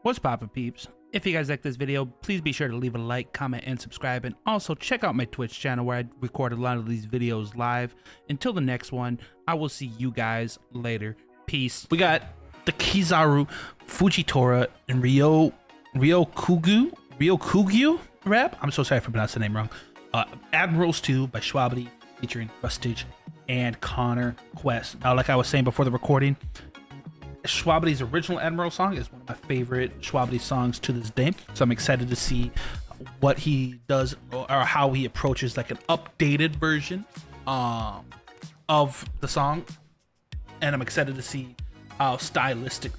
What's poppin', peeps? If you guys like this video, please be sure to leave a like, comment, and subscribe, and also check out my Twitch channel where I record a lot of these videos live. Until the next one, I will see you guys later. Peace. We got the Kizaru, Fujitora, and Ryokugyu rap. I'm so sorry for pronouncing the name wrong. Admirals 2 by Shwabadi featuring Rustage and Connor Quest. Now, like I was saying before the recording, Shwabadi's original Admiral song is one of my favorite Shwabadi songs to this day, so I'm excited to see what he does or how he approaches like an updated version of the song, and I'm excited to see how stylistically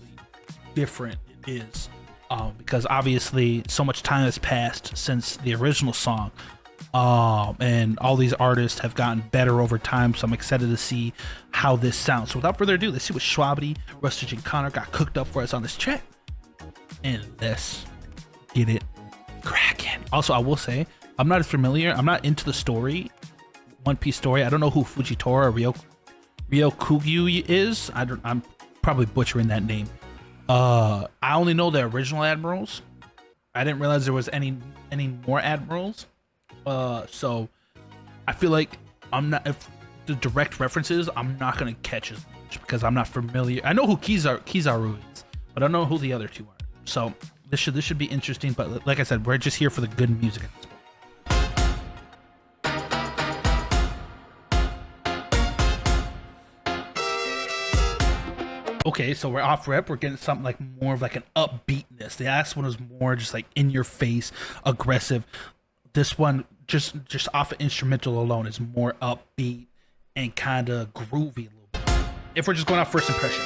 different it is, because obviously so much time has passed since the original song, and all these artists have gotten better over time, so I'm excited to see how this sounds. So without further ado, let's see what Shwabadi, Rustage, and Connor got cooked up for us on this track, and let's get it cracking. Also, I will say, I'm not as familiar, I'm not into the story, One Piece story. I don't know who Fujitora or Ryokugyu is. I'm probably butchering that name. I only know the original Admirals. I didn't realize there was any more Admirals. So I feel like if the direct references, I'm not gonna catch as much because I'm not familiar. I know who Kizaru is, but I don't know who the other two are. So this should be interesting. But like I said, we're just here for the good music. Okay, so we're off rep. We're getting something like more of like an upbeatness. The last one was more just like in your face, aggressive. This one, just off of instrumental alone, is more upbeat and kind of groovy a little bit. If we're just going off first impression.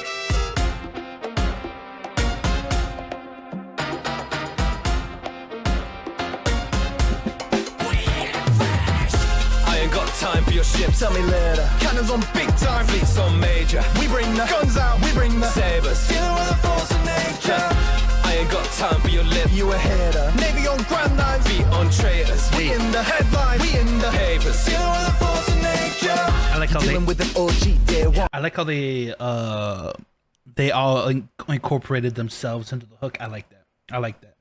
I ain't got time for your shit. Tell me later. Cannons on big time, fleets on major. We bring the guns out, we bring the sabers. Dealing with the force of nature. I ain't got time for your lip. You a hater. Navy on grand lines, feet on traitors. We in the headlines, we in the papers. Dealing with the force of nature. I like how dealing with an OG day one. I like how they all incorporated themselves into the hook. I like that. I like that.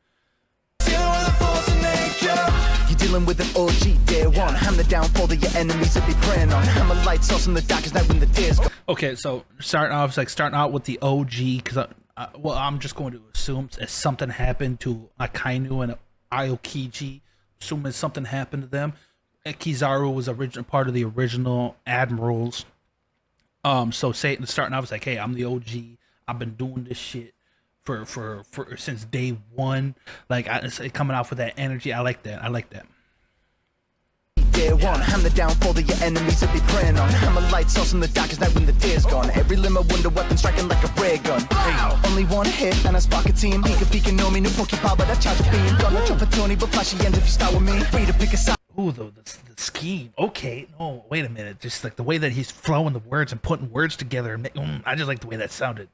Dealing with the force of nature. You're dealing with an OG day one. Hammer down for your enemies that be praying on. Hammer lights us in the darkest night when the days go. Okay, so starting out with the OG, because well, I'm just going to assume if something happened to Akainu and Ryokugyu, assuming something happened to them. Kizaru was part of the original Admirals. So starting off, it's like, hey, I'm the OG. I've been doing this shit for since day one. Like, it's coming off with that energy. I like that. I like that. Day one, hammer down for your enemies that be praying on. Hammer lights us in the darkest night when the day's gone. Every limb a wonder weapon striking like a ray gun. Wow. Only one hit and I spark a team. Pika know me, new Pokeball, but I charge a beam. Gonna jump a Tony, but flashy ends if you start with me. Free to pick a side. Ooh, the scheme. Okay, no, wait a minute. Just like the way that he's flowing the words and putting words together. I just like the way that sounded.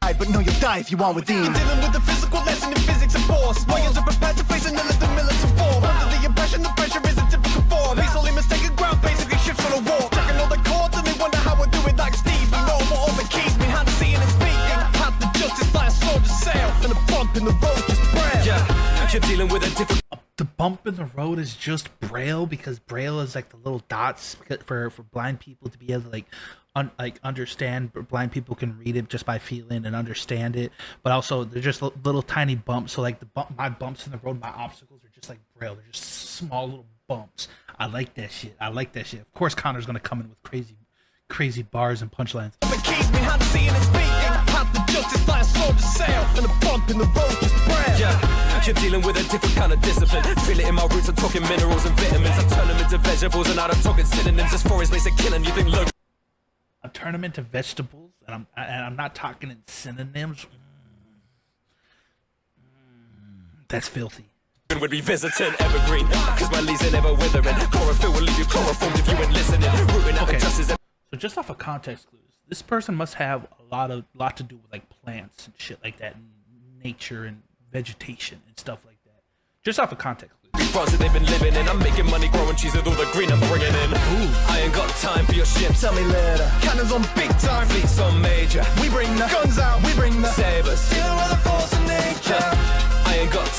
But no, you'll die if you aren't within. You're dealing with the physical lesson in physics and force. Warriors are prepared to face another militant form. Under the impression the pressure is a typical form. Easily mistaken ground basically shifts on a war. Checking all the chords and they wonder how I do it like Steve. You know what all the keys mean, how to see and speaking. Path to justice like a soldier's sail. And a bump in the road just braille. Yeah, you're dealing with a different. The bump in the road is just braille, because braille is like the little dots for blind people to be able to understand. Blind people can read it just by feeling and understand it, but also they're just little tiny bumps. So like my bumps in the road, my obstacles are just like braille. They're just small little bumps. I like that shit. I like that shit. Of course, Connor's gonna come in with crazy bars and punchlines. Yeah, you're dealing with a different kind of discipline. Feel it in my roots, I'm talking minerals and vitamins. I turn them into vegetables and I don't talk in synonyms. This forest makes a killing, you think look. I turn them into vegetables, and I'm not talking in synonyms. That's filthy. Would be visiting evergreen, cause my leaves are never withering. Chlorophyll will leave you chloroformed if you ain't listening. Rooting out injustice. So just off of context clues, this person must have a lot to do with like plants and shit like that, and nature and vegetation and stuff like that. Just off of context clues. Bronze that they've been living in. I'm making money growing cheese with all the green I'm bringing in. Ooh. I ain't got time for your shit. Tell me later. Cannons on big time, fleets on major. We bring the guns out, we bring the sabers. Dealing with the force of nature.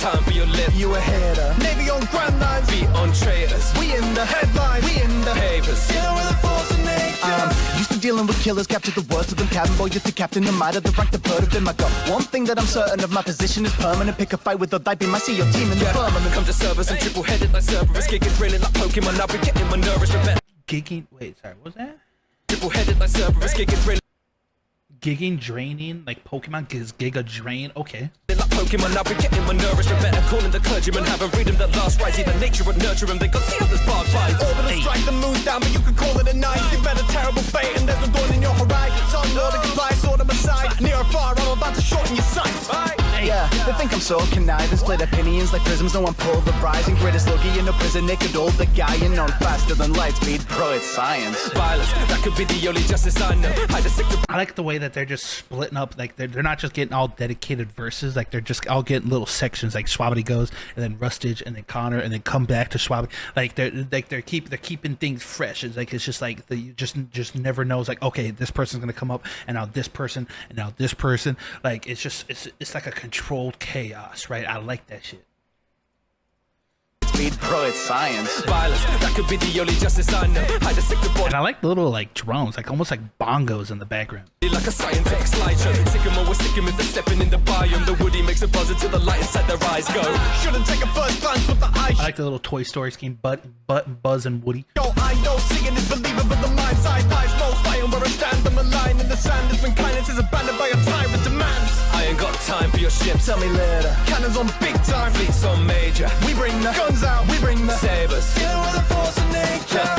time for your lip. You a hater. Navy on grand lines. Feet on traitors. We in the headlines. We in the papers. Dealing with a force of nature. Used to dealing with killers, captured the words of them. Cabin boy, you're the captain, the might of the rank, the bird of them. I got one thing that I'm certain of, my position is permanent. Pick a fight with the light beam, I see your team in the firmament. Come to service, I'm triple-headed like Cerberus. Kicking, drilling like Pokemon, I'll be getting my nourishment back. Gigging, wait, sorry, what was that? Triple-headed like Cerberus, kicking, drilling. Gigging, draining, like Pokemon gives Giga Drain. Okay. Like Pokemon, I'll be getting my nourishment better. Calling the clergyman, have a read him that last rites. Either nature or nurture him, they got see how this bar fights. Orbital strike, the moon's down, but you can call it a night. You've had a terrible fate, and there's no dawn in your horizon. Sun, Lord, and comply, sword on my side. Near or far, I'm about to shorten your sights. Yeah, they think I'm so conniving. Split opinions like prisms, no one pull the rising. Greatest logie in a prison, naked old the guy. And known faster than light speed, bro, it's science. Violence, that could be the only justice I know. I like the way that they're just splitting up, like they're not just getting all dedicated verses, like they're just all getting little sections, like Shwabadi goes and then Rustage and then Connor and then come back to Shwabadi. Like they're keeping things fresh. It's like, it's just like you just never knows, like, okay, this person's gonna come up and now this person and now this person. Like it's like a controlled chaos, right? I like that shit. Speed, bro, it's science. Violence, that could be the only justice I know. And I like the little like drums, like almost like bongos in the background. Like a scientific slideshow. Sycamore was sticking with the stepping in the biome. The woody makes a buzz until the light inside their eyes go. Shouldn't take a first glance with the eyes. I like the little Toy Story scheme, Buzz and Woody. Yo, I know seeing is believing, but the mind's eye lies most fire where I stand. I'm a line in the sand. Has been kindness is abandoned by a tyrant demands. I ain't got time for your shit. Tell me later. Cannons on big time. Fleets on major. We bring the guns out. We bring the sabers. Dealing with the force of nature.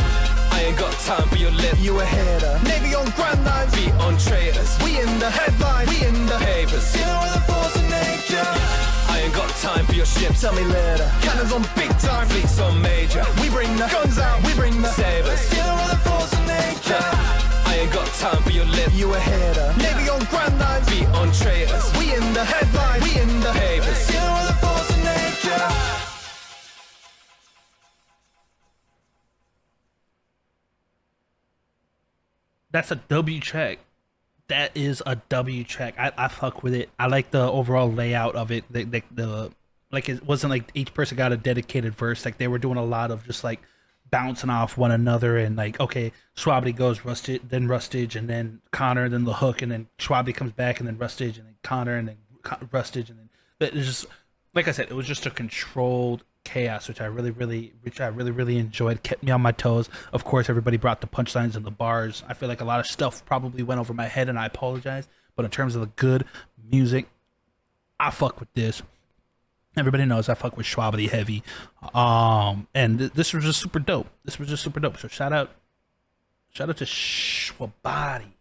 I ain't got time for your lip. You a hater. Navy on grand lines. Feet on traitors. We in the headlines. We in the papers. Dealing with the force of nature. I ain't got time for your shit. Tell me later. Cannons on big time. Fleets on major. We bring the guns out. We bring the sabers. Dealing with the force of nature. I ain't got time for your lip. You a hater. Navy on grand lines. Feet on traitors. We in the headlines. We in the papers. Dealing with the force of nature. That's a W track. That is a W track. I fuck with it. I like the overall layout of it. The like, it wasn't like each person got a dedicated verse. Like they were doing a lot of just like bouncing off one another and like, okay, Shwabadi goes Rustage and then Connor, then the hook, and then Shwabadi comes back and then Rustage and then Connor and then Rustage and then. But it's just, like I said, it was just a controlled chaos, which I really enjoyed. Kept me on my toes. Of course, everybody brought the punchlines and the bars. I feel like a lot of stuff probably went over my head, and I apologize. But in terms of the good music, I fuck with this. Everybody knows I fuck with Shwabadi heavy. And this was just super dope. So shout out to Shwabadi.